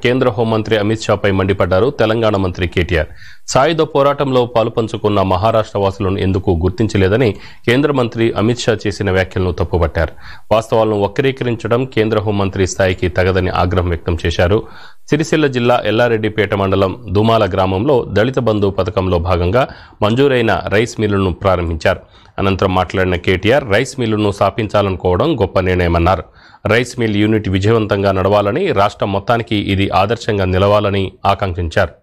కేంద్ర హోంమంత్రి అమిత్ షాపై మండిపడ్డారు తెలంగాణ మంత్రి కేటీఆర్. సాయుధ పోరాటంలో పాలుపంచుకున్న మహారాష్ట్ర వాసులను ఎందుకు గుర్తించలేదని కేంద్ర మంత్రి అమిత్ షా చేసిన వ్యాఖ్యలను తప్పుపట్టారు. వాస్తవాలను వక్రీకరించడం కేంద్ర హోంమంత్రి స్థాయికి తగదని ఆగ్రహం వ్యక్తం చేశారు. సిరిసిల్ల జిల్లా ఎల్లారెడ్డిపేట మండలం దుమాల గ్రామంలో దళిత బంధు పథకంలో భాగంగా మంజూరైన రైస్ మిల్లును ప్రారంభించారు. అనంతరం మాట్లాడిన కేటీఆర్ రైస్ మిల్లును స్థాపించాలనుకోవడం గొప్ప నిర్ణయమన్నారు. రైస్ మిల్ యూనిట్ విజయవంతంగా నడవాలని, రాష్ట్రం మొత్తానికి ఇది ఆదర్శంగా నిలవాలని ఆకాంక్షించారు.